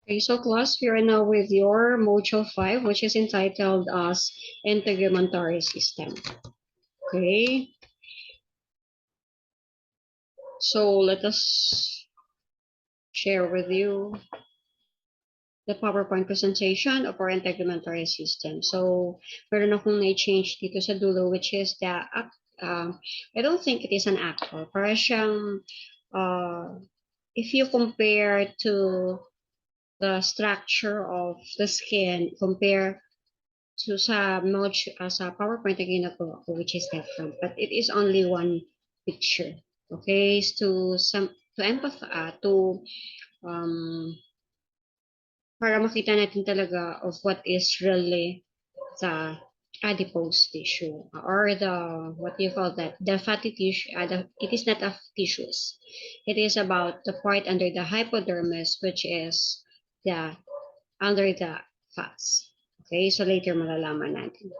Okay, so class, we are now with your module 5, which is entitled as Integumentary System. Okay, so let us share with you the PowerPoint presentation of our integumentary system. So, meron akong na-change dito sa dulo, which is the, I don't think it is an actor. Para siyang, if you compare to the structure of the skin, compare to sa sa PowerPoint na ginagawa ko, which is different, but it is only one picture. Okay, to empathize, to para makita natin talaga of what is really the adipose tissue or the what do you call that, the fatty tissue. It is not a tissues. It is about the part under the hypodermis, which is the under the fats. Okay, so later malalaman natin.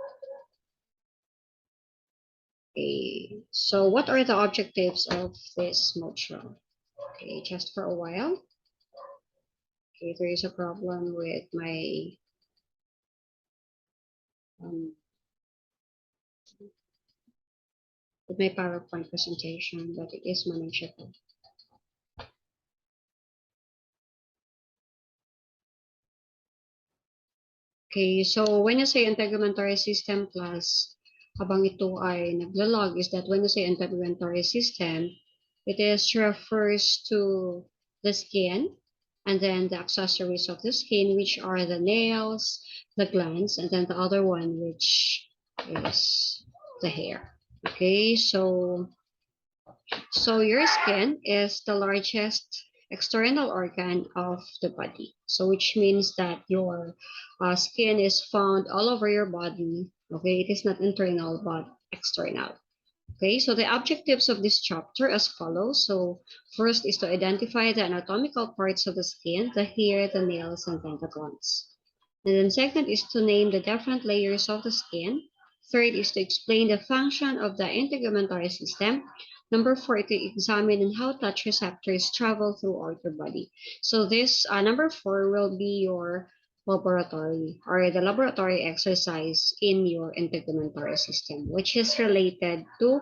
Okay, so what are the objectives of this module? Okay, just for a while. Okay, there is a problem um, with my PowerPoint presentation, but it is manageable. Okay, so when you say integumentary system class, habang ito ay naglalog, is that when you say integumentary system, it is refers to the skin and then the accessories of the skin, which are the nails, the glands, and then the other one, which is the hair. Okay, so your skin is the largest external organ of the body. So which means that your skin is found all over your body. Okay, it is not internal but external. Okay, so the objectives of this chapter as follows. So first is to identify the anatomical parts of the skin, the hair, the nails, and then the glands. And then second is to name the different layers of the skin. Third is to explain the function of the integumentary system. Number four, to examine how touch receptors travel throughout your body. So this number four will be your laboratory or the laboratory exercise in your integumentary system, which is related to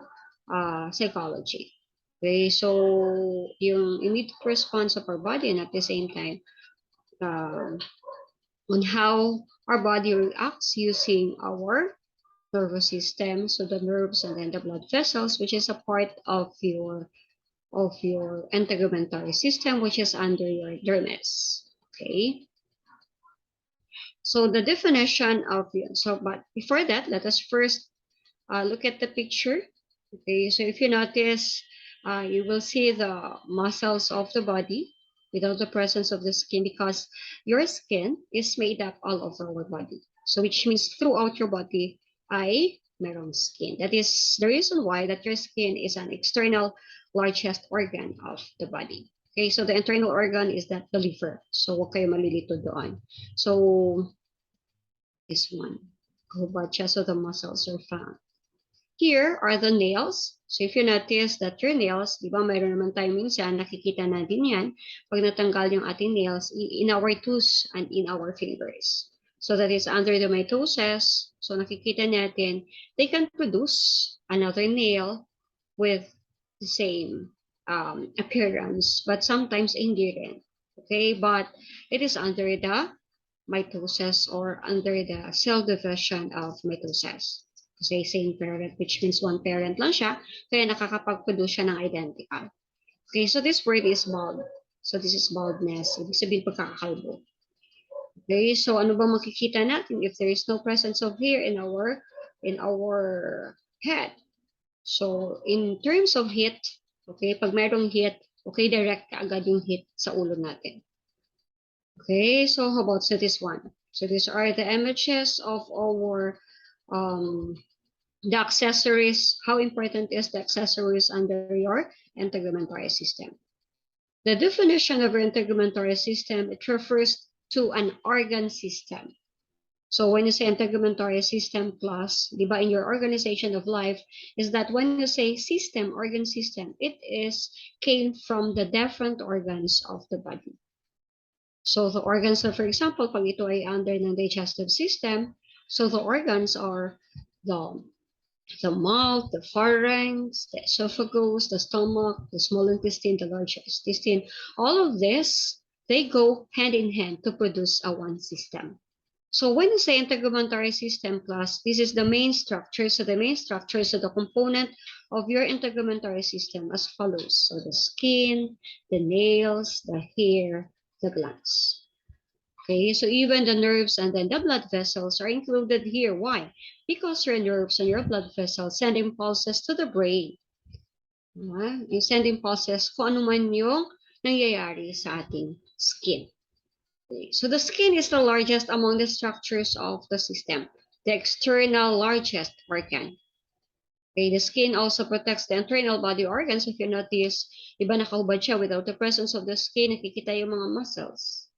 psychology. Okay, so yung immediate response of our body and at the same time, on how our body reacts using our nervous system, so the nerves and then the blood vessels, which is a part of your integumentary system, which is under your dermis. Okay. So the definition of but before that, let us first look at the picture. Okay, so if you notice, you will see the muscles of the body without the presence of the skin because your skin is made up all over our body. So which means throughout your body, ay merong skin. That is the reason why that your skin is an external largest organ of the body. Okay, so the internal organ is that the liver. So huwag kayo malilito doon. So this one, so the muscles are found. Here are the nails. So if you notice that your nails, di ba mayroon naman tayo minsan, nakikita natin yan, pag natanggal yung ating nails in our toes and in our fingers. So that is under the mitosis. So nakikita natin, they can produce another nail with the same appearance, but sometimes hindi rin. Okay, but it is under the mitosis or under the cell division of mitosis. Kasi same parent, which means one parent lang siya, kaya nakakapag-produce siya ng identical. Okay, so this word is bald. So this is baldness. Ibig sabihin pagkakakalbo. Okay, so ano ba makikita natin if there is no presence of hair in our head? So in terms of heat, okay, pag mayroong heat, okay, direct agad yung heat sa ulo natin. Okay, so how about this one? So these are the images of our the accessories. How important is the accessories under your integumentary system? The definition of your integumentary system, it refers to an organ system. So when you say integumentary system plus, di ba, in your organization of life, is that when you say system, organ system, it is came from the different organs of the body. So the organs, for example, pag ito ay under ng digestive system, so the organs are the the mouth, the pharynx, the esophagus, the stomach, the small intestine, the large intestine. All of this, they go hand in hand to produce a one system. So when you say integumentary system class, this is the main structure. So the main structure, so the component of your integumentary system as follows. So the skin, the nails, the hair, the glands. Okay, so even the nerves and then the blood vessels are included here. Why? Because your nerves and your blood vessels send impulses to the brain. You send impulses kung ano man yung nangyayari sa ating skin. Okay. So the skin is the largest among the structures of the system, the external largest organ. Okay, the skin also protects the internal body organs. If you notice, iba nakahubad siya without the presence of the skin, nakikita yung mga muscles.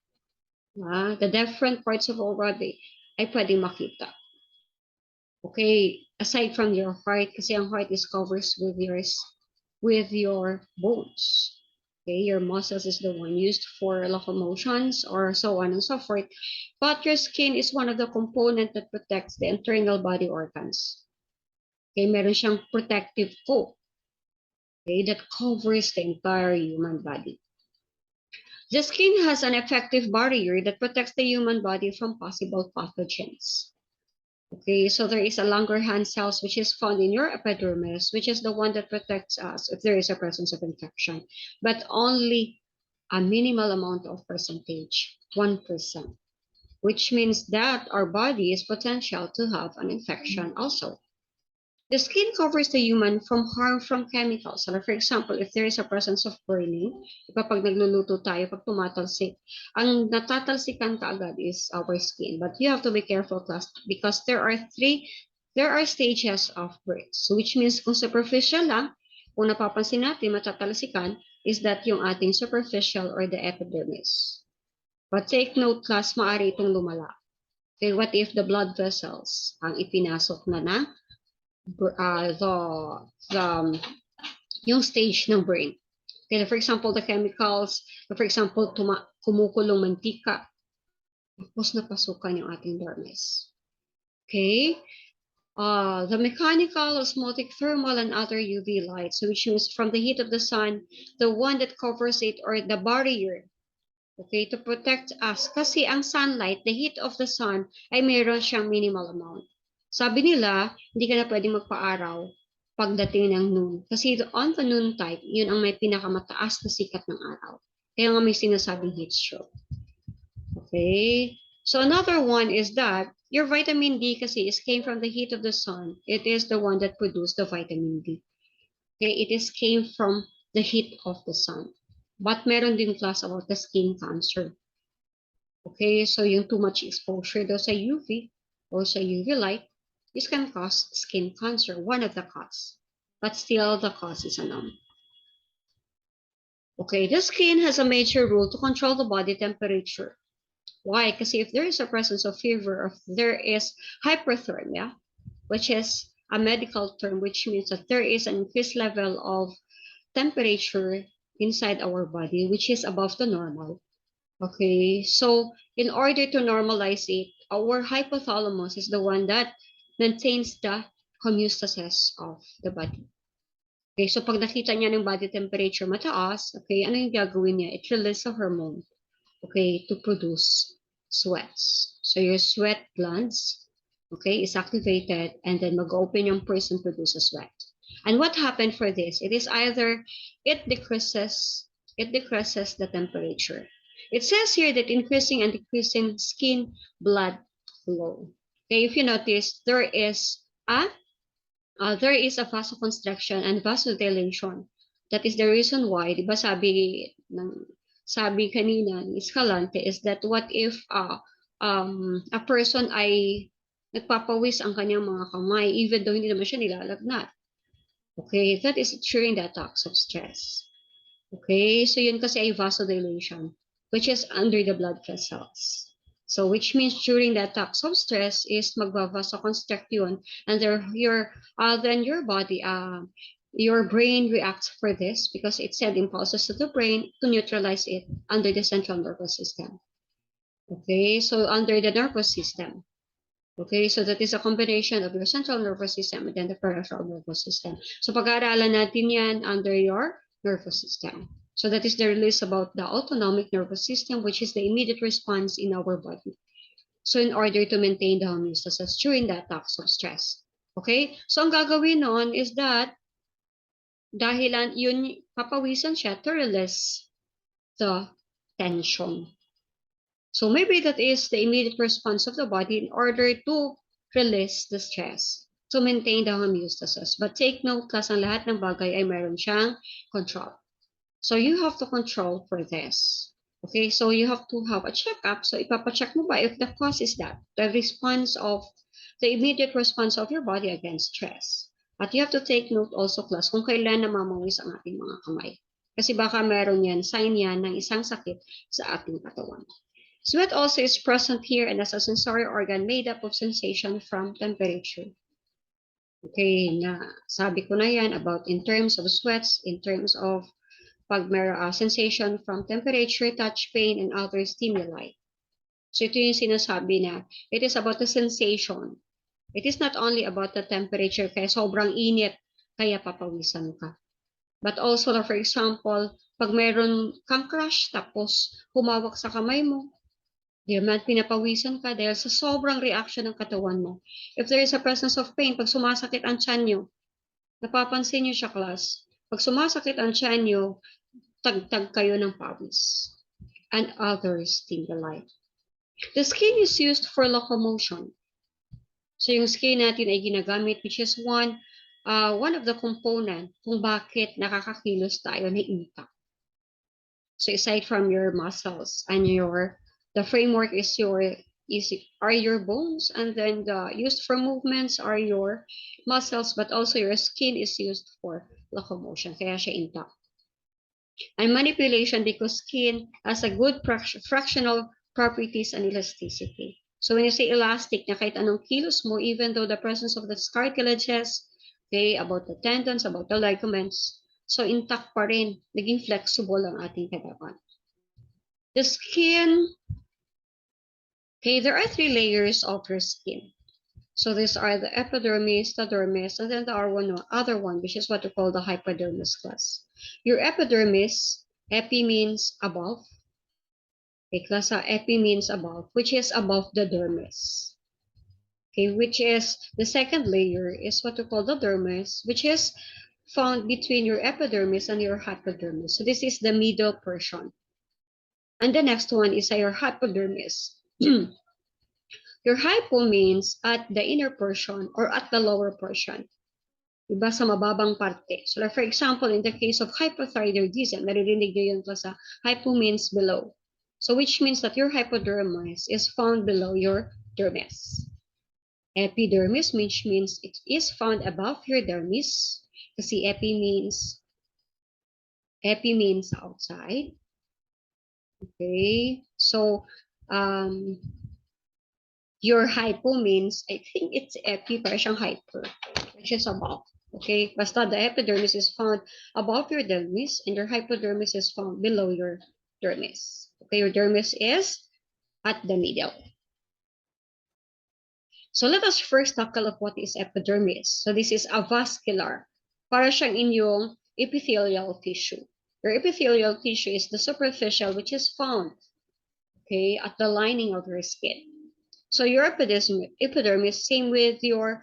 The different parts of our body ay pwedeng makita. Okay, aside from your heart, kasi ang heart is covers with your bones. Okay, your muscles is the one used for locomotions or so on and so forth. But your skin is one of the component that protects the internal body organs. Okay, meron siyang protective coat, okay, that covers the entire human body. The skin has an effective barrier that protects the human body from possible pathogens. Okay, so there is a Langerhans cells which is found in your epidermis, which is the one that protects us if there is a presence of infection, but only a minimal amount of percentage, 1%, which means that our body is potential to have an infection also. The skin covers the human from harm from chemicals. So for example, if there is a presence of burning, kapag nagluluto tayo, pag tumatalsik, ang natatalsikan kaagad is our skin. But you have to be careful, class, because there are stages of burns. So which means kung superficial lang, kung napapansin natin matatalsikan, is that yung ating superficial or the epidermis. But take note, class, maaari itong lumala. Okay, what if the blood vessels ang ipinasok na yung stage ng brain. Okay, for example, the chemicals, for example, kumukulong mantika, tapos napasukan yung ating dermis. Okay, the mechanical, osmotic, thermal, and other UV lights, which means from the heat of the sun, the one that covers it or the barrier, okay, to protect us. Kasi ang sunlight, the heat of the sun, ay mayroon siyang minimal amount. Sabi nila, hindi ka na pwedeng magpa-araw pagdating ng noon. Kasi on the noon time, yun ang may pinakamataas na sikat ng araw. Kaya nga may sinasabing heat stroke. Okay? So another one is that your vitamin D kasi is came from the heat of the sun. It is the one that produced the vitamin D. Okay? It is came from the heat of the sun. But meron din class about the skin cancer. Okay, so yung too much exposure daw sa UV or sa UV light, this can cause skin cancer, one of the cause. But still, the cause is unknown. Okay, the skin has a major role to control the body temperature. Why? Because if there is a presence of fever, or if there is hyperthermia, which is a medical term, which means that there is an increased level of temperature inside our body, which is above the normal. Okay, so in order to normalize it, our hypothalamus is the one that maintains the homeostasis of the body. Okay, so pag nakita niya ng body temperature mataas, okay, ano yung gagawin niya? It releases a hormone, okay, to produce sweats. So your sweat glands, okay, is activated and then mag-open yung person produce a sweat. And what happened for this? It is either it decreases the temperature. It says here that increasing and decreasing skin blood flow. Okay, if you notice, there is a vasoconstriction and vasodilation. That is the reason why, di ba sabi kanina ni Escalante is that what if a person ay nagpapawis ang kanyang mga kamay even though hindi naman siya nilalagnat. Okay, that is during the attacks of stress. Okay, so yun kasi ay vasodilation, which is under the blood vessels. So which means during the attacks of stress is magvavasoconstrict yun, and then your body, your brain reacts for this because it sends impulses to the brain to neutralize it under the central nervous system. Okay, so under the nervous system. Okay, so that is a combination of your central nervous system and then the peripheral nervous system. So pag-aaralan natin yan under your nervous system. So that is the release about the autonomic nervous system, which is the immediate response in our body. So in order to maintain the homeostasis during the attacks of stress. Okay, so ang gagawin nun is that dahilan yun, papawisan siya to release the tension. So maybe that is the immediate response of the body in order to release the stress, to maintain the homeostasis. But take note, class, ang lahat ng bagay ay meron siyang control. So you have to control for this. Okay, so you have to have a checkup. So ipapacheck mo ba if the cause is that, the response of, the immediate response of your body against stress. At you have to take note also, class, kung kailan namamawis ang ating mga kamay. Kasi baka meron yan, sign yan ng isang sakit sa ating katawan. Sweat also is present here and as a sensory organ made up of sensation from temperature. Okay, na sabi ko na yan about in terms of sweats, in terms of pag may sensation from temperature, touch, pain, and other stimuli. So ito yung sinasabi na it is about the sensation. It is not only about the temperature, kaya sobrang init, kaya papawisan ka. But also, for example, pag meron kang crush, tapos humawak sa kamay mo, di man pinapawisan ka dahil sa sobrang reaction ng katawan mo. If there is a presence of pain, pag sumasakit ang tiyan nyo, napapansin nyo siya, class, pag sumasakit ang tiyan nyo, tagtag kayo ng pawis and other stimuli. The skin is used for locomotion. So yung skin natin ay ginagamit, which is one of the component kung bakit nakakakilos tayo na impact. So aside from your muscles and the framework are your bones, and then the used for movements are your muscles, but also your skin is used for locomotion. Kaya siya intact. And manipulation because skin has a good fractional properties and elasticity. So when you say elastic, na kahit anong kilos mo, even though the presence of the cartilages, okay, about the tendons, about the ligaments, so intact pa rin, naging flexible ang ating katawan. The skin, okay, there are 3 layers of your skin. So these are the epidermis, the dermis, and then the other one, which is what we call the hypodermis class. Your epidermis, epi means above. Okay, class epi means above, which is above the dermis. Okay, which is the second layer is what we call the dermis, which is found between your epidermis and your hypodermis. So this is the middle portion. And the next one is your hypodermis. Your hypo means at the inner portion or at the lower portion. Diba sa mababang parte. So like for example, in the case of hypothyroidism, naririnig nyo yun sa hypo means below. So which means that your hypodermis is found below your dermis. Epidermis, which means it is found above your dermis. Kasi epi means outside. Okay, so your hypo means, I think it's epi, para siyang hyper, which is above. Okay, basta the epidermis is found above your dermis and your hypodermis is found below your dermis. Okay, your dermis is at the middle. So let us first tackle of what is epidermis. So this is avascular. Para siyang inyong epithelial tissue. Your epithelial tissue is the superficial, which is found, okay, at the lining of your skin. So your epidermis, same with your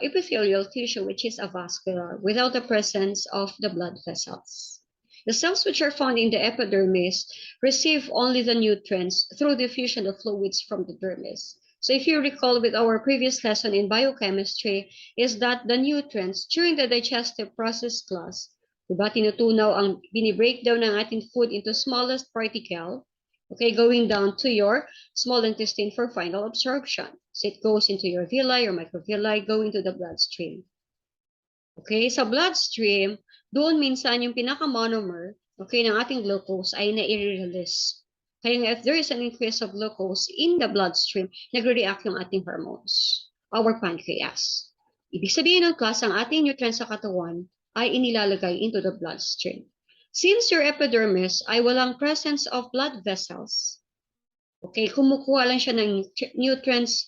epithelial tissue, which is avascular, without the presence of the blood vessels. The cells which are found in the epidermis receive only the nutrients through diffusion of fluids from the dermis. So if you recall with our previous lesson in biochemistry, is that the nutrients during the digestive process class, diba, tinutunaw ang binibreakdown ng ating food into smallest particle, okay, going down to your small intestine for final absorption. So it goes into your villi, your microvilli, going to the bloodstream. Okay, sa bloodstream, doon minsan yung pinaka-monomer, okay, ng ating glucose ay na-release. Kaya if there is an increase of glucose in the bloodstream, nagre-react yung ating hormones, our pancreas. Ibig sabihin ng class, ang ating nutrients sa katawan ay inilalagay into the bloodstream. Since your epidermis ay walang presence of blood vessels, Okay, kumukuha lang siya ng nutrients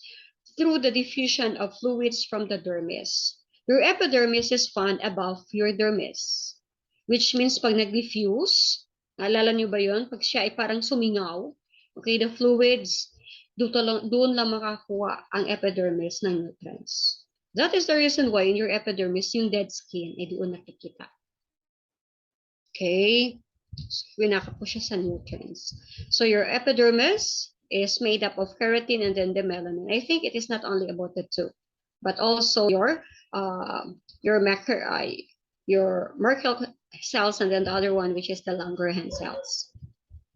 through the diffusion of fluids from the dermis. Your epidermis is found above your dermis, which means pag nag-diffuse, naalala niyo ba yun? Pag siya ay parang sumingaw, okay, the fluids, doon lang makakuha ang epidermis ng nutrients. That is the reason why in your epidermis, yung dead skin ay doon nakikita. Okay? Winaka po siya sa nutrients. So your epidermis is made up of keratin and then the melanin. I think it is not only about the two, but also your Merkel cells and then the other one, which is the Langerhans cells.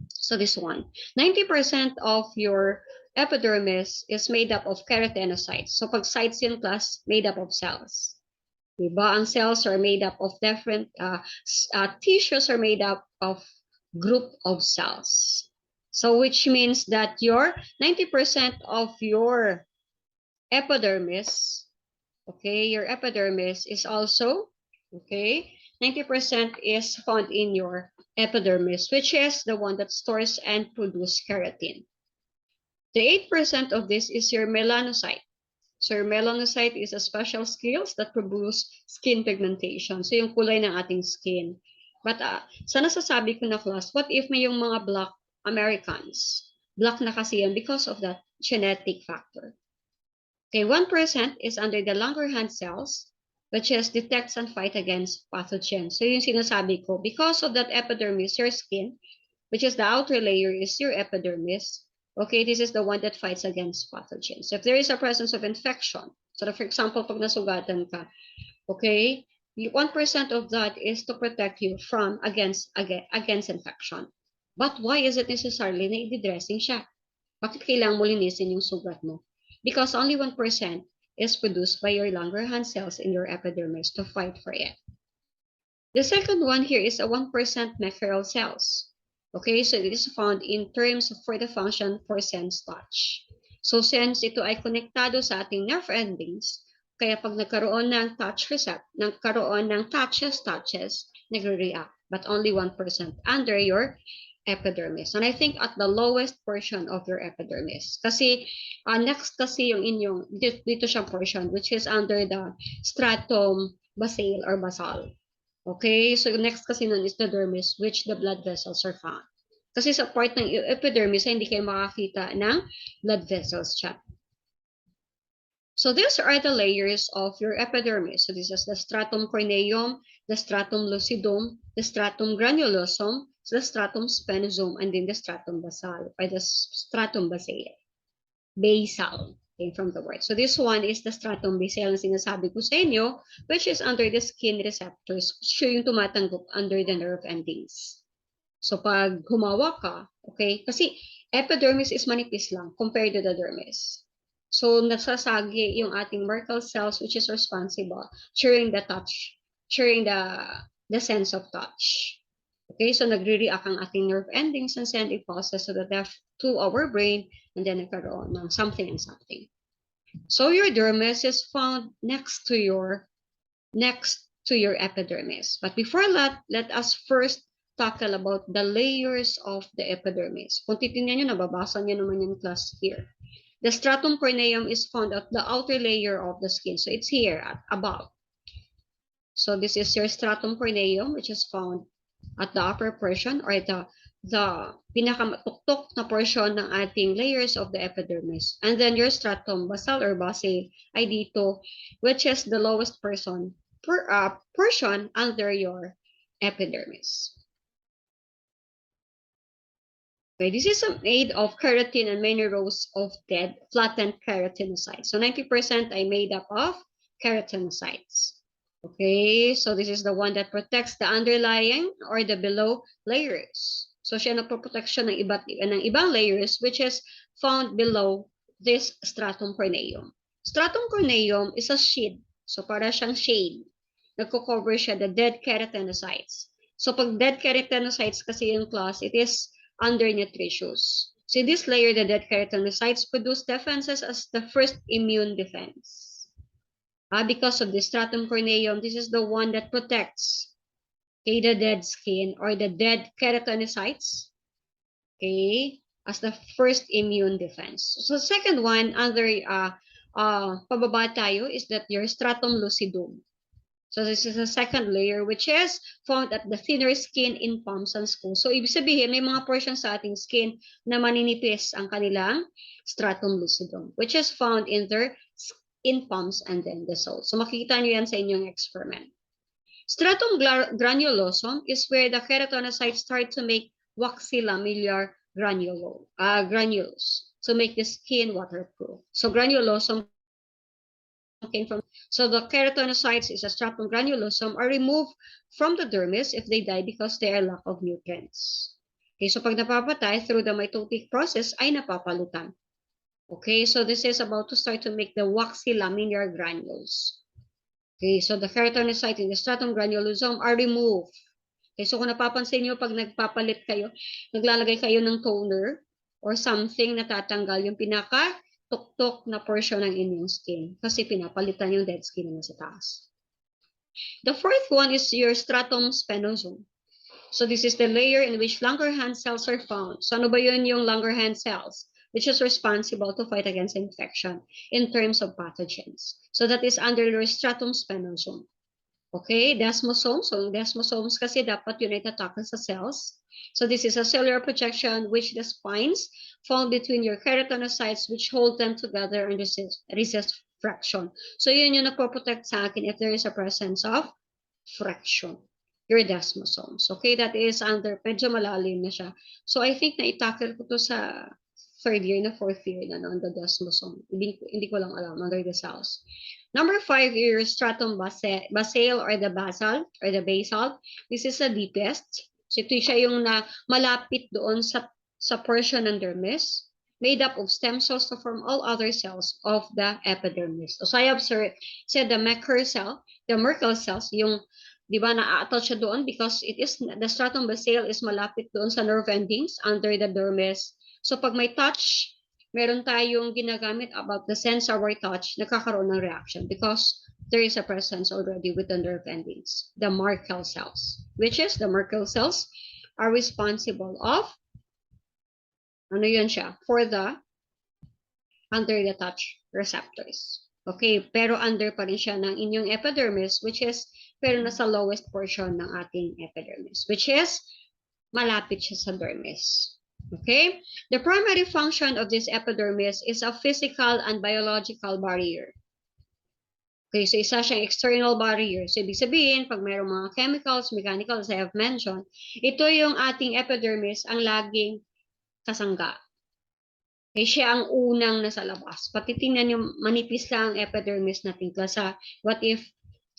So this one, 90% of your epidermis is made up of keratinocytes. So pag cytes yun, class, made up of cells. Diba? Ang cells are made up of different tissues are made up of group of cells. So which means that your 90% of your epidermis, okay, your epidermis is also, okay, 90% is found in your epidermis, which is the one that stores and produces keratin. The 8% of this is your melanocyte. So your melanocyte is a special skills that produce skin pigmentation. So yung kulay ng ating skin. But sa nasasabi ko na class, what if may yung mga black Americans? Black na kasi yan because of that genetic factor. Okay, 1% is under the Langerhans cells, which is detects and fight against pathogens. So yung sinasabi ko, because of that epidermis, your skin, which is the outer layer, is your epidermis. Okay, this is the one that fights against pathogens. If there is a presence of infection, so for example, pag nasugatan ka, okay, 1% of that is to protect you from against infection. But why is it necessarily na i-dressing siya? Bakit kailangan mo linisin yung sugat mo? Because only 1% is produced by your Langerhans cells in your epidermis to fight for it. The second one here is a 1% mackerel cells. Okay, so it is found in terms for the function for sense touch. So since ito ay konektado sa ating nerve endings, kaya pag nagkaroon ng touches, nagre-react, but only 1% under your epidermis. And I think at the lowest portion of your epidermis. Kasi next kasi yung inyong, dito siyang portion, which is under the stratum basal or basal. Okay, so next kasi nun is the dermis, which the blood vessels are found. Kasi sa part ng epidermis, hindi kayo makakita ng blood vessels siya. So these are the layers of your epidermis. So this is the stratum corneum, the stratum lucidum, the stratum granulosum, the stratum spinosum, and then the stratum basal, or the stratum basal. Basal came from the word. So this one is the stratum basal na sinasabi ko sa inyo, which is under the skin receptors. Siya yung tumatanggap under the nerve endings. So pag humawa ka, okay, kasi epidermis is manipis lang compared to the dermis. So nasasagi yung ating Merkel cells, which is responsible during the touch, during the sense of touch. Okay, so nagre-react ang ating nerve endings and send impulses to our brain, and then nagkaroon ng something and something. So your dermis is found next to your epidermis. But before that, let us first tackle about the layers of the epidermis. Kung titingnan nyo, nababasa nyo naman yung class here. The stratum corneum is found at the outer layer of the skin. So it's here at above. So this is your stratum corneum, which is found at the upper portion or the pinakamatuktok na portion ng ating layers of the epidermis. And then your stratum basal or basal ay dito, which is the lowest portion under your epidermis. Okay, this is made of keratin and many rows of dead flattened keratinocytes. So 90% ay made up of keratinocytes. Okay, so this is the one that protects the underlying or the below layers. So siya nagproprotection ng ibang layers which is found below this stratum corneum. Stratum corneum is a sheet. So para siyang shade. Nagko-cover siya the dead keratinocytes. So pag dead keratinocytes kasi yung class, it is under nutritious. So this layer, the dead keratinocytes produce defenses as the first immune defense. Because of the stratum corneum, this is the one that protects, okay, the dead skin or the dead keratinocytes, okay, as the first immune defense. So second one, under pababa tayo, is that your stratum lucidum. So this is the second layer, which is found at the thinner skin in palms and skulls. So ibig sabihin, may mga portions sa ating skin na maninipis ang kanilang stratum lucidum, which is found in palms and then the soles. So makikita nyo yan sa inyong experiment. Stratum granulosum is where the keratinocytes start to make waxy lamellar granules to make the skin waterproof. So granulosum came from, so the keratinocytes is a stratum granulosum are removed from the dermis if they die because they are lack of nutrients. Okay, so pag napapatay through the mitotic process ay napapalitan. Okay, so this is about to start to make the waxy lamellar granules. Okay, so the keratinocyte in the stratum granulosum are removed. Okay, so kung napapansin nyo, pag nagpapalit kayo, naglalagay kayo ng toner or something na tatanggal yung pinaka-tuktok na portion ng inyong skin kasi pinapalitan yung dead skin na sa taas. The fourth one is your stratum spinosum. So this is the layer in which Langerhans cells are found. So ano ba yun yung Langerhans cells? Which is responsible to fight against infection in terms of pathogens. So that is under your stratum spinosum. Okay, desmosomes. So desmosomes kasi dapat yun ay tatakan sa cells. So this is a cellular projection which the spines found between your keratinocytes which hold them together and resist friction. So yun yung nagpo-protect sa akin if there is a presence of friction. Your desmosomes. Okay, that is under, medyo malalim na siya. So I think na-tackle ko to sa third year na fourth year na on the desmosome. Hindi ko lang alam, under the cells. Number 5 is stratum basal or the basal or the basal. This is the deepest. So ito siya yung na malapit doon sa portion ng dermis, made up of stem cells to form all other cells of the epidermis. So I observed, said the Merkel cells, yung, di ba, na-attach siya doon because it is, the stratum basal is malapit doon sa nerve endings under the dermis. So pag may touch, meron tayong ginagamit about the sense of our touch, nagkakaroon ng reaction because there is a presence already with the nerve endings, the Merkel cells, which is the Merkel cells are responsible of, ano yun siya, for the under the touch receptors. Okay, pero under pa rin siya ng inyong epidermis, which is, pero nasa lowest portion ng ating epidermis, which is, malapit siya sa dermis. Okay, the primary function of this epidermis is a physical and biological barrier. Okay, so isa siyang external barrier. So ibig sabihin, pag mayroong mga chemicals, mechanicals, I have mentioned, ito yung ating epidermis ang laging kasangga. Okay, siya ang unang nasa labas. Pati tingnan yung manipis lang ang epidermis natin klasa. What if,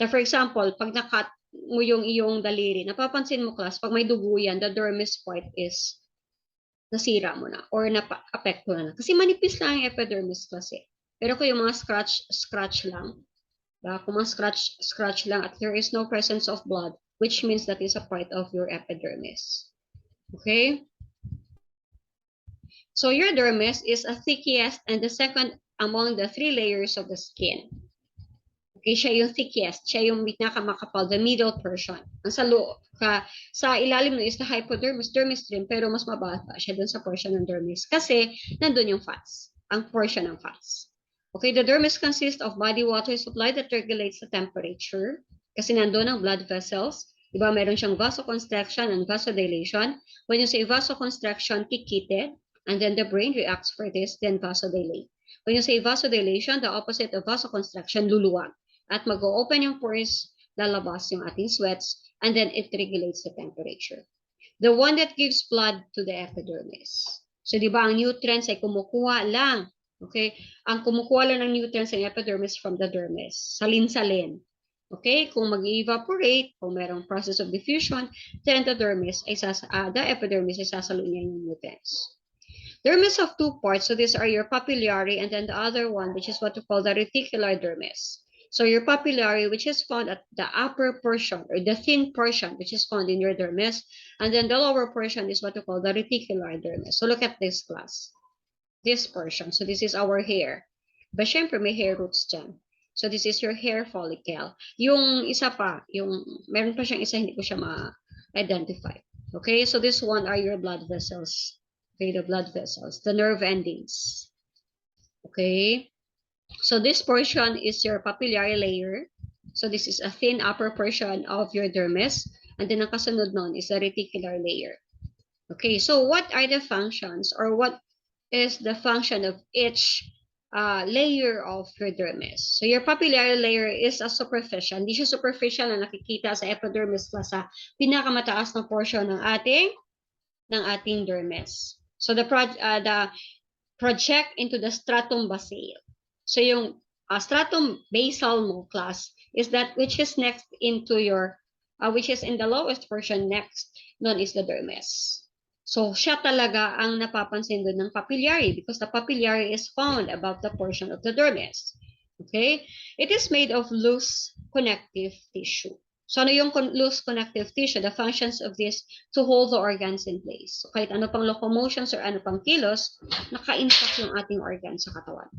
for example, pag nakat mo yung iyong daliri, napapansin mo class, pag may dugo yan, the dermis part is nasira mo na or na-apekto na. Kasi manipis lang ang epidermis kasi. Pero kung yung mga scratch lang, kung mga scratch lang at there is no presence of blood, which means that is a part of your epidermis. Okay? So your dermis is the thickest and the second among the 3 layers of the skin. Okay, siya yung thickest, siya yung pinakamakapal, the middle portion. Ang sa ilalim nun is the hypodermis, dermis trim, pero mas mababa siya dun sa portion ng dermis kasi nandun yung fats, ang portion ng fats. Okay, the dermis consists of body water supply that regulates the temperature kasi nandun ang blood vessels. Diba, meron siyang vasoconstriction and vasodilation. When you say vasoconstriction, kikitid, and then the brain reacts for this, then vasodilate. When you say vasodilation, the opposite of vasoconstriction, luluwag. At mag-open yung pores, lalabas yung ating sweats, and then it regulates the temperature. The one that gives blood to the epidermis. So, di ba, ang nutrients ay kumukuha lang. Okay? Ang kumukuha lang ng nutrients ng epidermis from the dermis. Salin-salin. Okay? Kung mag-evaporate, kung merong process of diffusion, then the epidermis ay sasalo niya yung nutrients. Dermis have 2 parts. So, these are your papillary and then the other one, which is what we call the reticular dermis. So your papillary, which is found at the upper portion or the thin portion, which is found in your dermis, and then the lower portion is what we call the reticular dermis. So look at this class, this portion. So this is our hair. But syempre may hair roots dyan. So this is your hair follicle. Yung isa pa, meron pa siyang isa, hindi ko siya ma-identify. Okay, so this one are your blood vessels. Okay, the blood vessels, the nerve endings. Okay, so this portion is your papillary layer. So this is a thin upper portion of your dermis. And then ang kasunod nun is the reticular layer. Okay, so what are the functions or what is the function of each layer of your dermis? So your papillary layer is a superficial. Hindi siya superficial na nakikita sa epidermis plus sa pinakamataas na portion ng ating dermis. So the project into the stratum basale. So yung stratum basal mo class is that which is next into your, which is in the lowest portion next, known is the dermis. So siya talaga ang napapansin doon ng papillary because the papillary is found above the portion of the dermis. Okay? It is made of loose connective tissue. So ano yung loose connective tissue? The functions of this to hold the organs in place. So kahit ano pang locomotions or ano pang kilos, naka-intact yung ating organs sa katawan.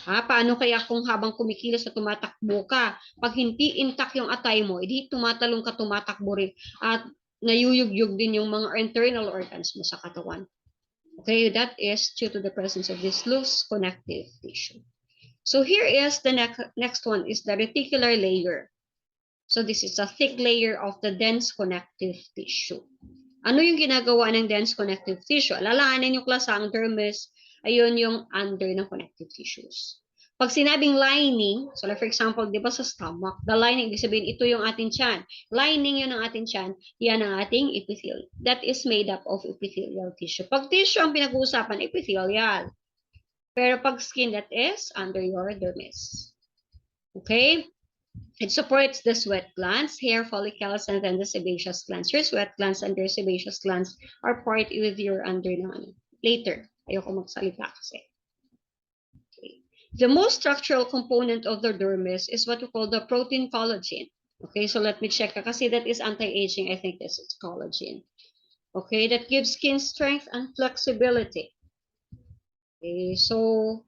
Paano kaya kung habang kumikilos at tumatakbo ka, pag hindi intact yung atay mo, edi tumatalong ka, tumatakbo rin, at nayuyugyug din yung mga internal organs mo sa katawan. Okay, that is due to the presence of this loose connective tissue. So here is the next one is the reticular layer. So this is a thick layer of the dense connective tissue. Ano yung ginagawa ng dense connective tissue? Alalahanin yung klase ang dermis, ayun yung under ng connective tissues. Pag sinabing lining, so like for example, di ba sa stomach, the lining, ibig sabihin, ito yung ating tiyan. Lining yun ng ating tiyan, yan ang ating epithelium. That is made up of epithelial tissue. Pag tissue ang pinag-uusapan, epithelial. Pero pag skin, that is under your dermis. Okay? It supports the sweat glands, hair follicles, and then the sebaceous glands. Your sweat glands and your sebaceous glands are part with your under naman. Later, ayoko magsalita kasi. Okay. The most structural component of the dermis is what we call the protein collagen. Okay, so let me check. Kasi that is anti-aging. I think this is collagen. Okay, that gives skin strength and flexibility. Okay, so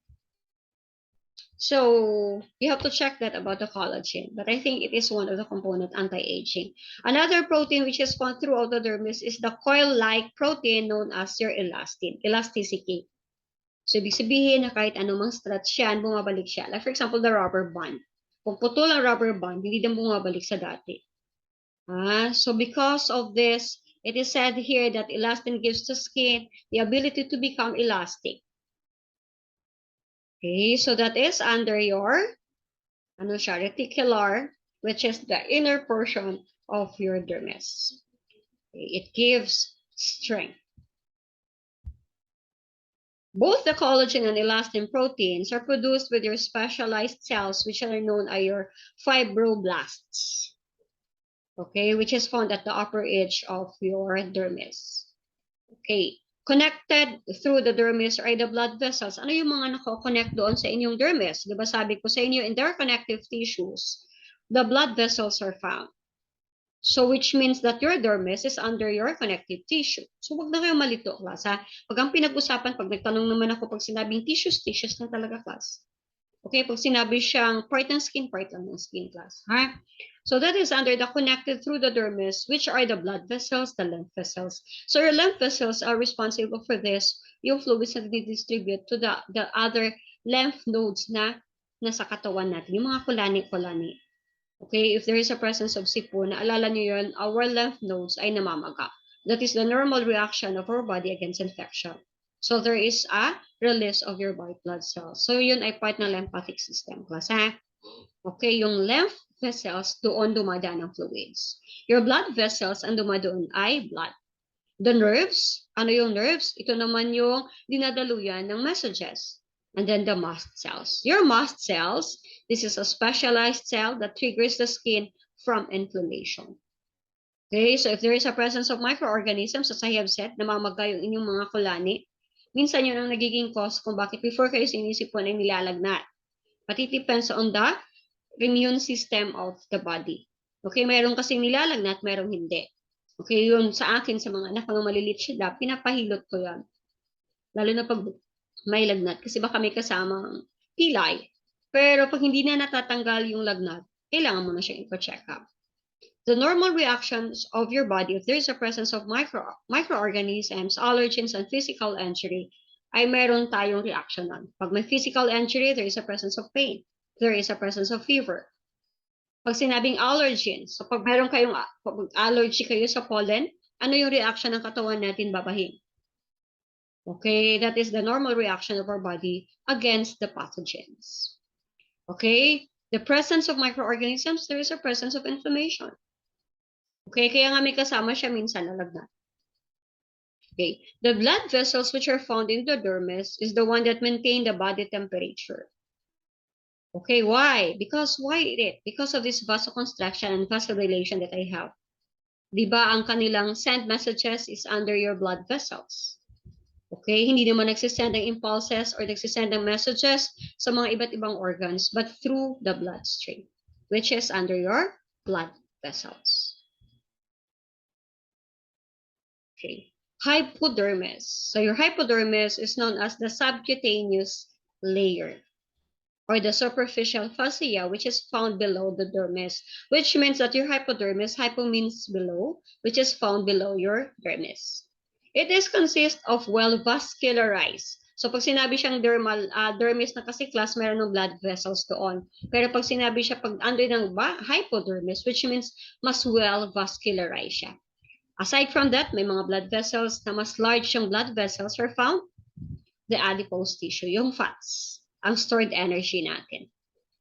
you have to check that about the collagen, but I think it is one of the component anti-aging. Another protein which is found throughout the dermis is the coil-like protein known as your elastin, elasticity. So ibig sabihin na kahit anumang stretch yan, bumabalik siya. Like for example, the rubber band. Kung putol ang rubber band, hindi din bumabalik sa dati. So because of this, it is said here that elastin gives the skin the ability to become elastic. Okay, so that is under your reticular, which is the inner portion of your dermis. Okay, it gives strength. Both the collagen and elastin proteins are produced with your specialized cells, which are known as your fibroblasts. Okay, which is found at the upper edge of your dermis. Okay. Connected through the dermis are the blood vessels. Ano yung mga nako-connect doon sa inyong dermis? Diba sabi ko sa inyo, in their connective tissues, the blood vessels are found. So which means that your dermis is under your connective tissue. So wag na kayo malito, class, ha? Pag ang pinag-usapan, pag nagtanong naman ako, pag sinabing tissues na talaga, class. Okay, pag sinabi siyang part ng skin, part lang ng skin, class, ha? So that is under the connected through the dermis, which are the blood vessels, the lymph vessels. So your lymph vessels are responsible for this, yung fluids na distribute to the other lymph nodes na nasa katawan natin, yung mga kulani-kulani. Okay, if there is a presence of sipon, naalala nyo yun, our lymph nodes ay namamaga. That is the normal reaction of our body against infection. So there is a release of your white blood cells. So yun ay part ng lymphatic system, class, ha? Okay, yung lymph vessels, doon dumadaan ang fluids. Your blood vessels, ang dumadaan ay blood. The nerves, ano yung nerves? Ito naman yung dinadaluyan ng messages. And then the mast cells. Your mast cells, this is a specialized cell that triggers the skin from inflammation. Okay, so if there is a presence of microorganisms, as I have said, namamaga yung inyong mga kulani, minsan yun ang nagiging cause kung bakit before kayo sinisipon ay nilalagnat. But it depends on the immune system of the body. Okay, meron kasi nilalagnat, meron hindi. Okay, yun sa akin, sa mga anak, mga maliliit sila, pinapahilot ko yan. Lalo na pag may lagnat, kasi baka may kasamang pilay. Pero pag hindi na natatanggal yung lagnat, kailangan mo na siyang ipa-check up. the normal reactions of your body, if there's a presence of microorganisms, allergens, and physical injury, ay meron tayong reaction nun. Pag may physical injury, there is a presence of pain. There is a presence of fever. Pag sinabing allergens, so pag meron kayong allergy kayo sa pollen, ano yung reaction ng katawan natin babahin? Okay, that is the normal reaction of our body against the pathogens. Okay, the presence of microorganisms, there is a presence of inflammation. Okay, kaya nga may kasama siya minsan nalagnat. Okay, the blood vessels which are found in the dermis is the one that maintain the body temperature. Okay, why? Because of this vasoconstriction and vasodilation that I have. Diba ang kanilang send messages is under your blood vessels. Okay, hindi naman nagsisend ng impulses or nagsisend ng messages sa mga iba't ibang organs, but through the bloodstream, which is under your blood vessels. Okay, hypodermis. So your hypodermis is known as the subcutaneous layer, or the superficial fascia, which is found below the dermis, which means that your hypodermis, hypo means below, which is found below your dermis. It is consist of well-vascularized. So pag sinabi siyang dermis na kasi class, meron ng blood vessels doon. Pero pag sinabi siya pag under ng hypodermis, which means mas well-vascularized siya. Aside from that, may mga blood vessels na mas large yung blood vessels are found the adipose tissue, yung fats, ang stored energy natin.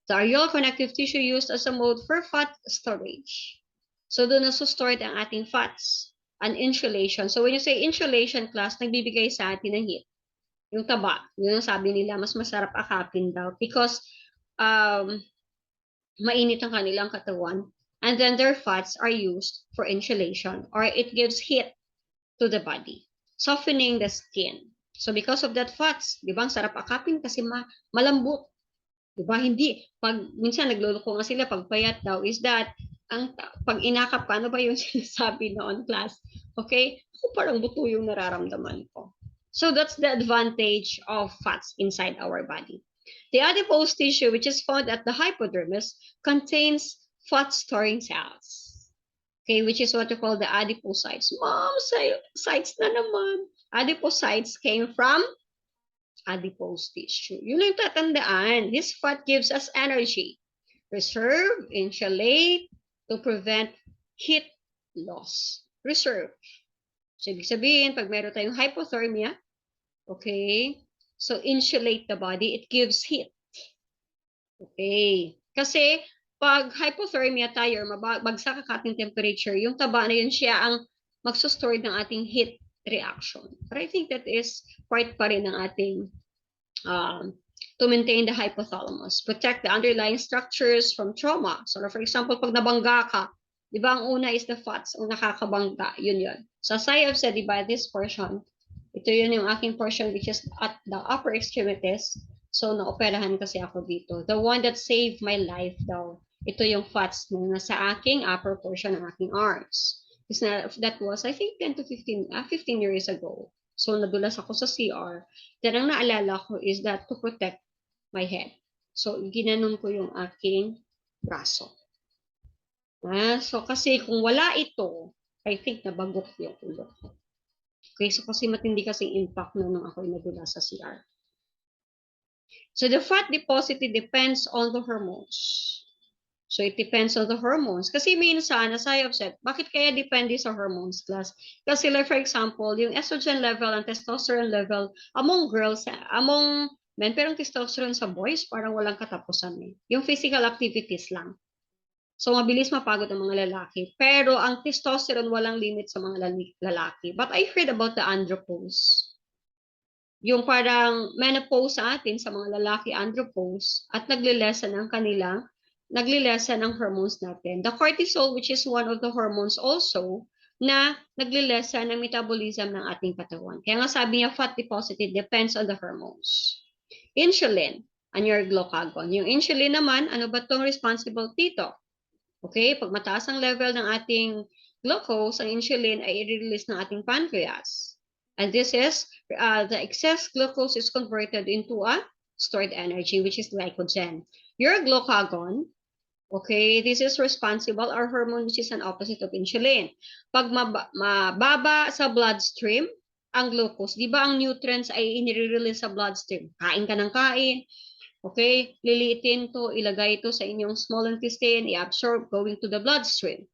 The areolar connective tissue used as a mode for fat storage. So doon nasustored ang ating fats. An insulation. So when you say insulation class, nagbibigay sa atin ng heat. Yung taba, yun ang sabi nila, mas masarap akapin daw because mainit ang kanilang katawan. And then their fats are used for insulation or it gives heat to the body, softening the skin. So because of that fats, di ba, ang sarap akapin kasi malambot. Di ba, hindi. Pag minsan nagluloko nga sila, pag payat daw, is that pag inakap ka, ano ba yung sinasabi noon, class? Okay? Ako parang buto yung nararamdaman ko. So that's the advantage of fats inside our body. The adipose tissue, which is found at the hypodermis, contains fat-storing cells. Okay, which is what you call the adipocytes. Mom, sites na naman. Adipocytes came from adipose tissue. Yun ang tatandaan. This fat gives us energy. Reserve, insulate, to prevent heat loss. Reserve. So, ibig sabihin, pag meron tayong hypothermia, okay, so insulate the body, it gives heat. Okay. Kasi, pag hypothermia tayo, bagsak ang ating temperature, yung taba na yun siya ang magsustore ng ating heat reaction. But I think that is part pa rin ng ating to maintain the hypothalamus, protect the underlying structures from trauma. So for example, pag nabangga ka, di ba ang una is the fats, ang nakakabangga, yun. So as I have said, di ba, this portion, ito yun yung aking portion which is at the upper extremities. So naoperahan kasi ako dito. The one that saved my life daw, ito yung fats na nasa aking upper portion ng aking arms. That was, I think, 10 to 15 years ago. So, nadulas ako sa CR. Then, ang naalala ko is that to protect my head. So, ginanon ko yung aking braso. So, kasi kung wala ito, I think nabagok yung ulo ko. Okay, so kasi matindi kasing impact nung ako'y nadulas sa CR. So, the fat deposited depends on the hormones. So, it depends on the hormones. Kasi minsan, as I have said, bakit kaya depende sa hormones, class? Kasi like, for example, yung estrogen level and testosterone level among girls, among men, pero yung testosterone sa boys, parang walang katapusan eh. Yung physical activities lang. So, mabilis mapagod ang mga lalaki. Pero ang testosterone walang limit sa mga lalaki. But I heard about the andropause. Yung parang menopause sa atin, sa mga lalaki, andropause, at nagle-lessen ang kanilang naglilesen ang hormones natin. The cortisol, which is one of the hormones also, na naglilesen ang metabolism ng ating katawan. Kaya nga sabi niya, fat deposited depends on the hormones. Insulin, and your glucagon. Yung insulin naman, ano ba itong responsible dito? Okay, pag mataas ang level ng ating glucose, ang insulin ay i-release ng ating pancreas. And this is, the excess glucose is converted into a stored energy, which is glycogen. Your glucagon, Okay, this is responsible, our hormone which is an opposite of insulin. Pag mababa sa bloodstream, ang glucose, di ba ang nutrients ay inire-release sa bloodstream? Kain ka ng kain, okay? Liliitin to, ilagay ito sa inyong small intestine, i-absorb, going to the bloodstream.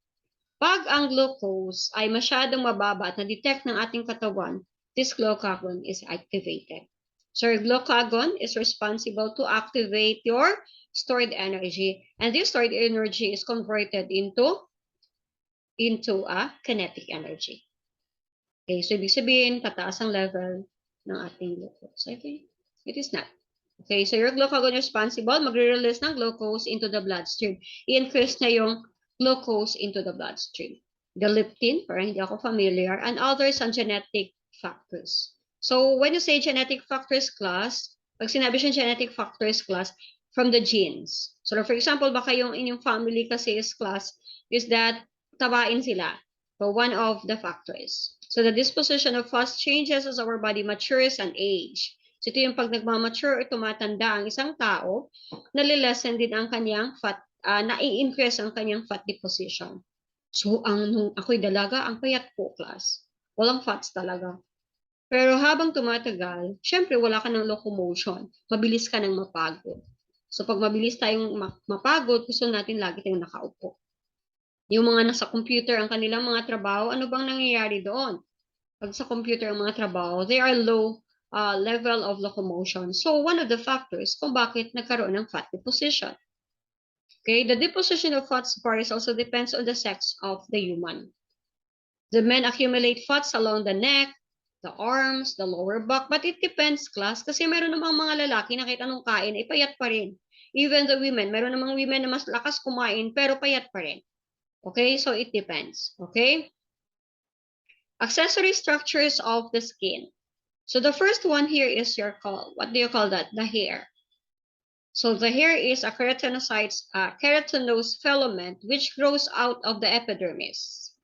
Pag ang glucose ay masyadong mababa at na-detect ng ating katawan, this glucagon is activated. So your glucagon is responsible to activate your stored energy, and this stored energy is converted into a kinetic energy. Okay, so ibig sabihin, tataas ang level ng ating glucose. Okay, it is not. Okay, so your glucagon responsible, magre-release ng glucose into the bloodstream. I-increase na yung glucose into the bloodstream. The leptin, parang hindi ako familiar, and others on genetic factors. So when you say genetic factors class, pag sinabi siyang genetic factors class, from the genes. So for example, baka yung inyong family kasi is class, is that tabain sila. So one of the factors. So the disposition of fast changes as our body matures and age. So ito yung pag nagmamature o tumatanda ang isang tao, nalilesen din ang kanyang fat, nai-increase ang kanyang fat deposition. So nung ako'y dalaga, ang payat ko, class. Walang fats talaga. Pero habang tumatagal, syempre wala ka ng locomotion. Mabilis ka ng mapagod. So pag mabilis tayong mapagod, gusto natin lagi tayong nakaupo. Yung mga nasa computer, ang kanilang mga trabaho, ano bang nangyayari doon? Pag sa computer ang mga trabaho, they are low level of locomotion. So one of the factors kung bakit nagkaroon ng fat deposition. Okay, the deposition of fats varies also depends on the sex of the human. The men accumulate fats along the neck, the arms, the lower back, but it depends, class, kasi meron namang mga lalaki na kahit anong kain, ay payat pa rin. Even the women, meron namang women na mas lakas kumain, pero payat pa rin. Okay, so it depends. Okay? Accessory structures of the skin. So the first one here is your what do you call that? The hair. So the hair is a keratinose filament which grows out of the epidermis.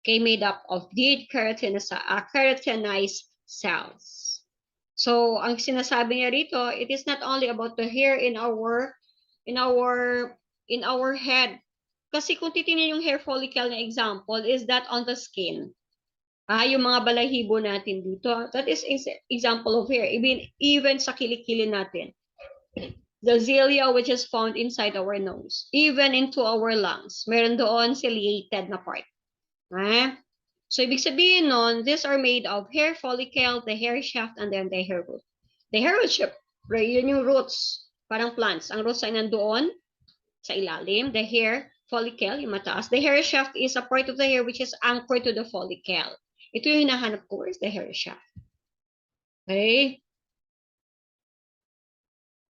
Okay, made up of dead keratinized cells. So ang sinasabi niya rito, it is not only about the hair in our head. Kasi kung titingnan yung hair follicle na example, is that on the skin. Yung mga balahibo natin dito, that is example of hair. Even sa kilikili natin. The cilia which is found inside our nose, even into our lungs, meron doon ciliated na part. So ibig sabihin nun, these are made of hair follicle, the hair shaft, and then the hair root. The hair root, yun yung roots, parang plants. Ang roots ay nandoon sa ilalim, the hair follicle, yung mataas. The hair shaft is a part of the hair which is anchored to the follicle. Ito yung hinahanap ko, is the hair shaft. Okay?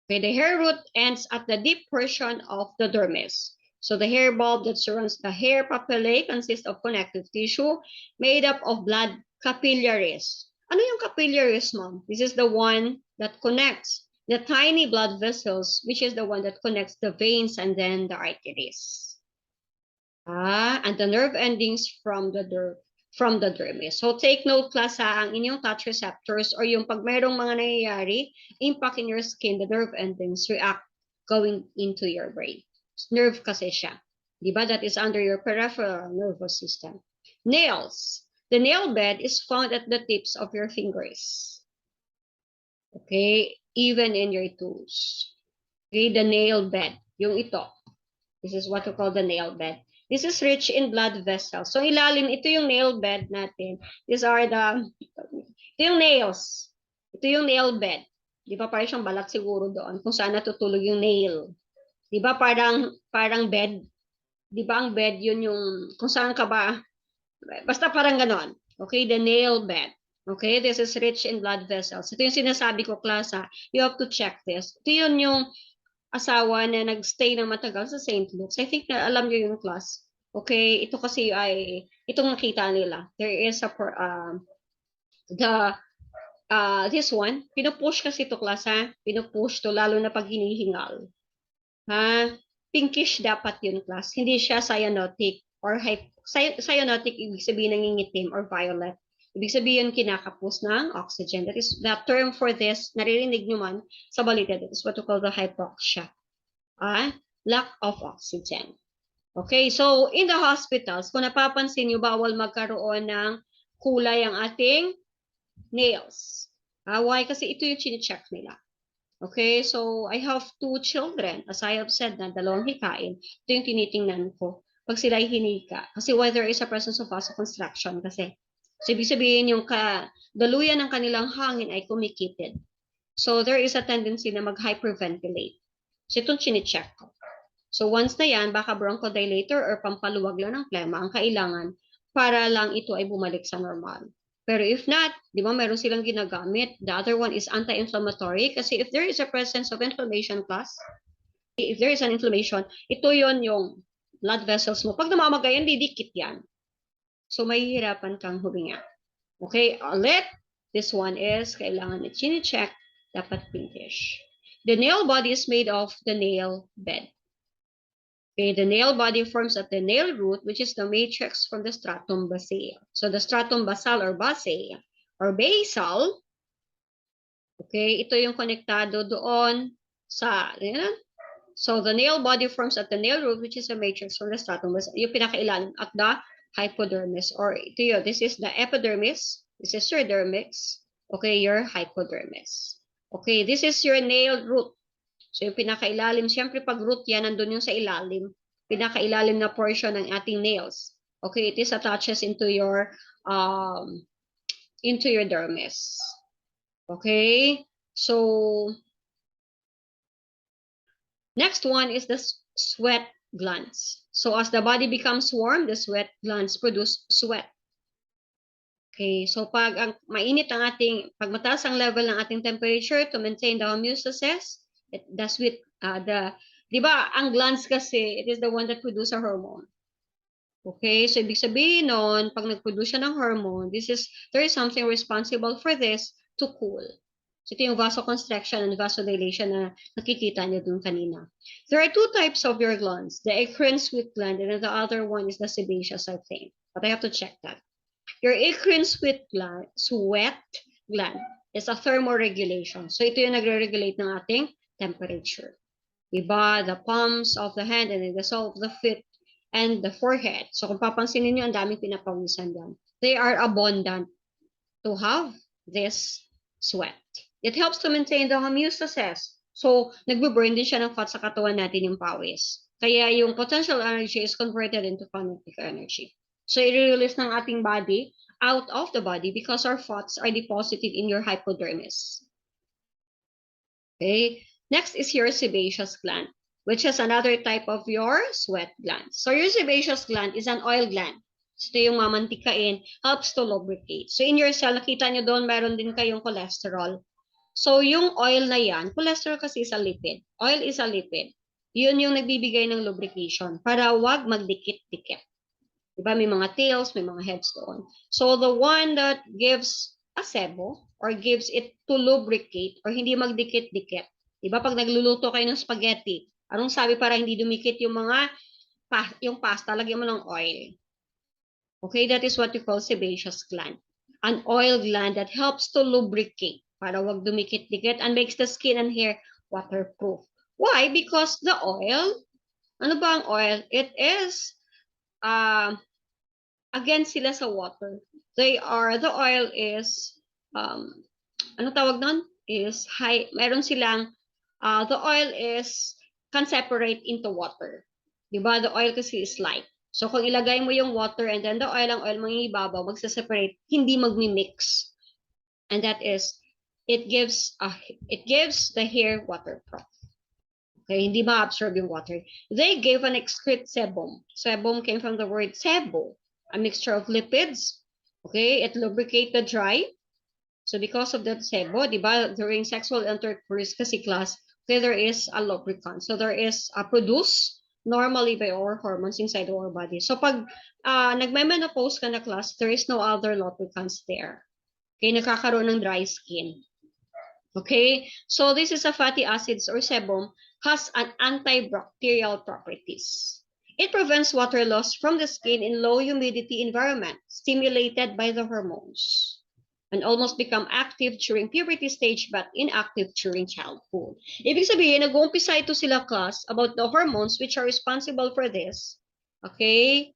Okay, the hair root ends at the deep portion of the dermis. So the hair bulb that surrounds the hair papillae consists of connective tissue made up of blood capillaries. Ano yung capillaries, ma'am? This is the one that connects the tiny blood vessels, which is the one that connects the veins and then the arteries. And the nerve endings from the dermis. So take note, class, ang inyong touch receptors or yung pag merong mga nangyayari, impact in your skin, the nerve endings react going into your brain. Nerve kasi siya. Diba? That is under your peripheral nervous system. Nails. The nail bed is found at the tips of your fingers. Okay? Even in your toes. Okay? The nail bed. Yung ito. This is what we call the nail bed. This is rich in blood vessels. So ilalim, ito yung nail bed natin. These are ito yung nails. Ito yung nail bed. Di ba parang siyang balat siguro doon kung saan natutulog yung nail. Di ba parang bed? Di ba ang bed yun yung kung saan ka ba? Basta parang ganon. Okay, the nail bed. Okay, this is rich in blood vessels. Ito yung sinasabi ko, class, you have to check this. Ito yun yung asawa na nagstay na matagal sa St. Luke's. I think na alam niyo yung class. Okay, ito kasi ay itong nakita nila. There is a this one, pinupush kasi ito, class, pinupush to lalo na pag hinihingal. Pinkish dapat yun, class. Hindi siya cyanotic or cyanotic, ibig sabihin nangingitim or violet. Ibig sabihin kinakapos ng oxygen. That is the term for this. Naririnig nyo man sa balita. That is what we call the hypoxia. lack of oxygen. Okay, so in the hospitals, kung napapansin nyo, bawal magkaroon ng kulay ang ating nails. Why? Kasi ito yung chine-check nila. Okay, so I have 2 children. As I have said na dalawang hikain, ito yung tinitingnan ko pag sila hinika. Kasi why there is a presence of vasoconstriction kasi. So, ibig sabihin yung daluyan ng kanilang hangin ay kumikitid. So, there is a tendency na mag-hyperventilate. So, itong chine-check ko. So once na yan, baka bronchodilator or pampaluwag lang ng plema ang kailangan para lang ito ay bumalik sa normal. Pero if not, di ba meron silang ginagamit. The other one is anti-inflammatory kasi if there is a presence of inflammation class, if there is an inflammation, ito yon yung blood vessels mo. Pag namamagayan, didikit yan. So mahihirapan kang huminga. Okay, ulit. This one is, kailangan na chine-check, dapat pinkish. The nail body is made of the nail bed. Okay, the nail body forms at the nail root, which is the matrix from the stratum basale. So the stratum basal or basal, okay, ito yung konektado doon sa, so the nail body forms at the nail root, which is the matrix from the stratum basal, yung pinakailalim at the hypodermis, or ito yun, this is the epidermis, this is your dermis, okay, your hypodermis. Okay, this is your nail root. So yung pinakailalim, syempre pag root yan, nandun yung sa ilalim. Pinakailalim na portion ng ating nails. Okay, it is attaches into your dermis. Okay, so next one is the sweat glands. So as the body becomes warm, the sweat glands produce sweat. Okay, so pag mainit ang ating, pag mataas ang level ng ating temperature to maintain the homeostasis, the sweat, di ba, ang glands kasi, it is the one that produce a hormone. Okay, so ibig sabihin nun, pag nag-produce siya ng hormone, there is something responsible for this to cool. So ito yung vasoconstriction and vasodilation na nakikita niyo dun kanina. There are 2 types of your glands, the eccrine sweat gland, and the other one is the sebaceous, I think. But I have to check that. Your eccrine sweat gland is a thermoregulation. So ito yung nagre-regulate ng ating temperature. Diba? The palms of the hand and the sole of the foot and the forehead. So kung papansinin nyo, ang daming pinapawisan dyan. They are abundant to have this sweat. It helps to maintain the homeostasis. So, nagbe-burn din siya ng fat sa katawan natin yung pawis. Kaya yung potential energy is converted into kinetic energy. So, i-release ng ating body out of the body because our fats are deposited in your hypodermis. Okay. Next is your sebaceous gland, which is another type of your sweat gland. So, your sebaceous gland is an oil gland. So, ito yung mamantikain, helps to lubricate. So, in your cell, nakita nyo doon, meron din kayong cholesterol. So, yung oil na yan, cholesterol kasi is a lipid. Oil is a lipid. Yun yung nagbibigay ng lubrication para wag magdikit-dikit. Diba? May mga tails, may mga heads doon. So, the one that gives a sebo or gives it to lubricate or hindi magdikit-dikit. Diba? Pag nagluluto kayo ng spaghetti, anong sabi para hindi dumikit yung yung pasta, lagyan mo ng oil. Okay, that is what you call sebaceous gland. An oil gland that helps to lubricate para wag dumikit-dikit and makes the skin and hair waterproof. Why? Because the oil, ano ba ang oil? It is, against sila sa water. The oil is, ano tawag nun? Is high, meron silang, the oil can separate into water. Diba? The oil kasi is light. So, kung ilagay mo yung water and then the oil, ang oil mangibabaw, magsa-separate, hindi magmi-mix. And that is, it gives the hair waterproof. Okay, hindi ma-absorb yung water. They gave an excrete sebum. Sebum came from the word sebo, a mixture of lipids. Okay, it lubricates the dry. So, because of that sebo, diba, during sexual intercourse kasi class, okay, there is a lubricant. So, there is a produce normally by our hormones inside our body. So, pag nagme-menopause ka na class, there is no other lubricants there. Okay, nakakaroon ng dry skin. Okay, so this is a fatty acids or sebum has an antibacterial properties. It prevents water loss from the skin in low humidity environment stimulated by the hormones. and almost become active during puberty stage but inactive during childhood. Ibig sabihin, nag-uumpisa ito sila class about the hormones which are responsible for this. Okay?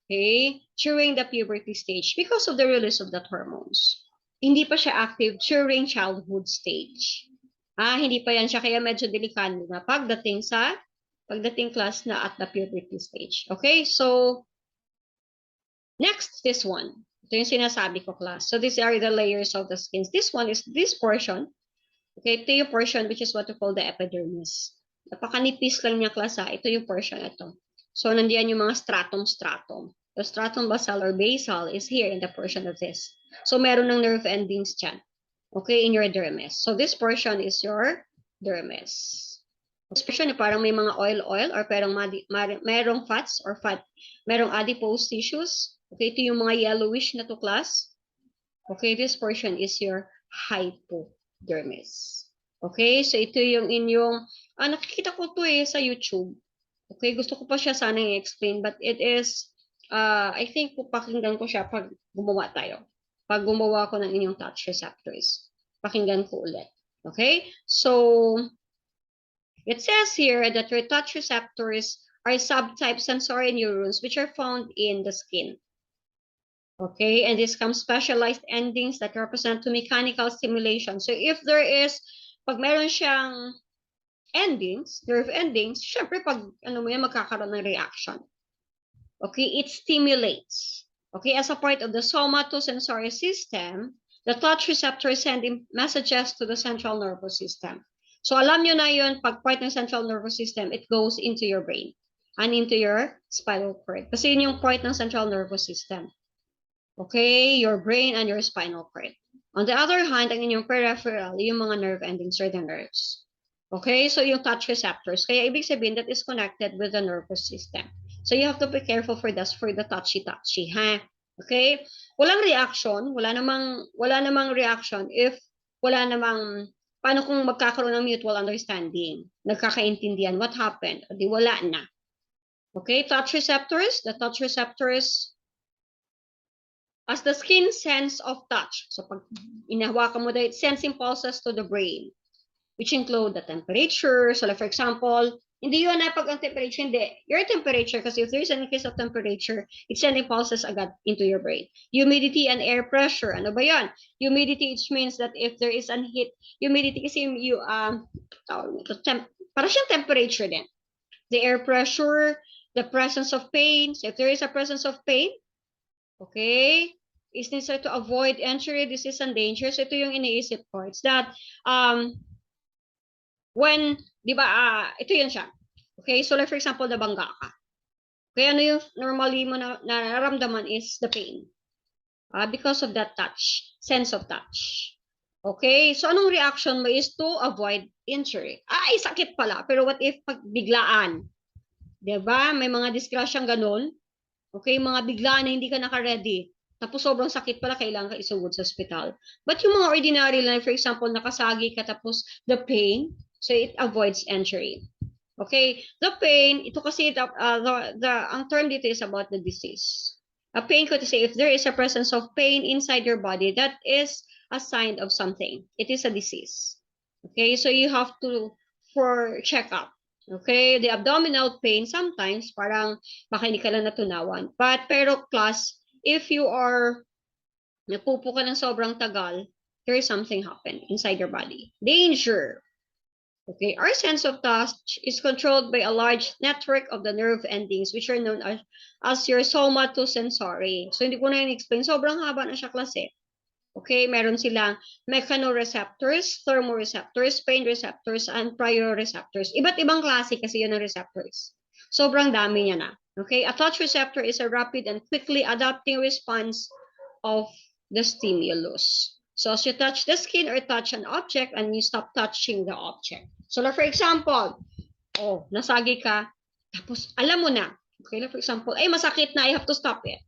Okay? During the puberty stage because of the release of that hormones. Hindi pa siya active during childhood stage. Hindi pa yan siya kaya medyo delikado na pagdating class na at the puberty stage. Okay? So, next, this one. Ito yung sinasabi ko, class. So, these are the layers of the skins. This one is this portion. Okay, ito yung portion which is what we call the epidermis. Napakanipis lang niya, class, ha. Ito yung portion ito. So, nandiyan yung mga stratum. The stratum basal or basal is here in the portion of this. So, meron ng nerve endings dyan. Okay, in your dermis. So, this portion is your dermis. This portion, parang may mga oil or merong fats or merong adipose tissues. Okay, ito yung mga yellowish na to, class. Okay, this portion is your hypodermis. Okay, so ito yung inyong, nakikita ko to sa YouTube. Okay, gusto ko pa siya sana i-explain, but it is, I think pakinggan ko siya pag gumawa tayo. Pag gumawa ko ng inyong touch receptors. Pakinggan ko ulit. Okay, so, it says here that your touch receptors are subtype sensory neurons which are found in the skin. Okay, and this comes specialized endings that represent to mechanical stimulation. So if there is, pag meron siyang endings, nerve endings, syempre pag magkakaroon ng reaction. Okay, it stimulates. Okay, as a part of the somatosensory system, the touch receptors send messages to the central nervous system. So alam nyo na yun, pag part ng central nervous system, it goes into your brain and into your spinal cord. Kasi yun yung part ng central nervous system. Okay, your brain and your spinal cord. On the other hand, ang inyong peripheral, yung mga nerve endings or the nerves. Okay, so yung touch receptors. Kaya ibig sabihin that is connected with the nervous system. So you have to be careful for the touchy-touchy, ha? Okay? Walang reaction, wala namang reaction if wala namang, paano kung magkakaroon ng mutual understanding? Nagkakaintindihan, what happened? Di wala na. Okay, touch receptors, the touch receptors, as the skin sense of touch. So pag inahawakan mo it sends impulses to the brain, which include the temperature. So like for example, hindi yun na pag ang temperature, hindi. Your temperature, kasi if there's an increase of temperature, it sends impulses agad into your brain. Humidity and air pressure. Ano ba yan? Humidity, it means that if there is an heat, humidity kasi para siyang temperature din. The air pressure, the presence of pain. So if there is a presence of pain, okay, is necessary to avoid injury, disease, and danger. So ito yung iniisip ko. It's that, when, di ba, ito yun siya. Okay, so like for example, nabangga ka. Kaya ano yung normally mo nararamdaman is the pain. Because of that touch, sense of touch. Okay, so anong reaction mo is to avoid injury. Ay, sakit pala. Pero what if pag biglaan? Di ba? May mga disgrasyang ganun. Okay, mga biglaan na hindi ka naka-ready. Tapos sobrang sakit pala, kailangan ka isugod sa ospital. But yung mga ordinary lang, for example, nakasagi ka tapos the pain, so it avoids injury. Okay, the pain, ito kasi, ang term dito is about the disease. A pain could say, if there is a presence of pain inside your body, that is a sign of something. It is a disease. Okay, so you have to, for check-up. Okay, the abdominal pain, sometimes, parang baka hindi ka lang natunawan. Pero class, if you are napupo ka ng sobrang tagal, there is something happen inside your body. Danger. Okay, our sense of touch is controlled by a large network of the nerve endings which are known as your somatosensory. So hindi ko na explain, sobrang haba na siya klase. Okay, meron silang mechanoreceptors, thermoreceptors, pain receptors, and prioreceptors. Iba't ibang klase kasi yun ng receptors. Sobrang dami niya na. Okay, a touch receptor is a rapid and quickly adapting response of the stimulus. So as you touch the skin or touch an object and you stop touching the object. So like for example, nasagi ka, tapos alam mo na, okay, like for example, ay masakit na, I have to stop it.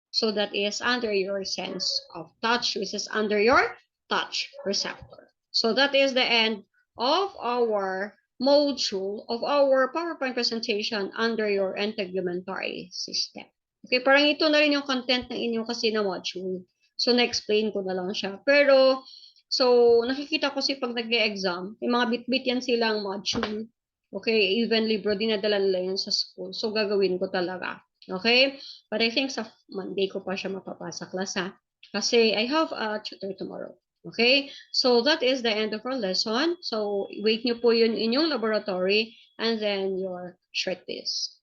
So that is under your sense of touch, which is under your touch receptor. So that is the end of our module of our PowerPoint presentation under your integumentary system. Okay, parang ito na rin yung content ng inyong kasi na module. So, na-explain ko na lang siya. Pero, so, nakikita ko si pag nag-exam, may mga bit-bit yan silang module. Okay, even libro, dinadala nila yan sa school. So, gagawin ko talaga. Okay? But I think sa Monday ko pa siya mapapasa class, ha? Kasi I have a tutor tomorrow. Okay? So, that is the end of our lesson. So, wait nyo po yun in yung laboratory and then your short quiz.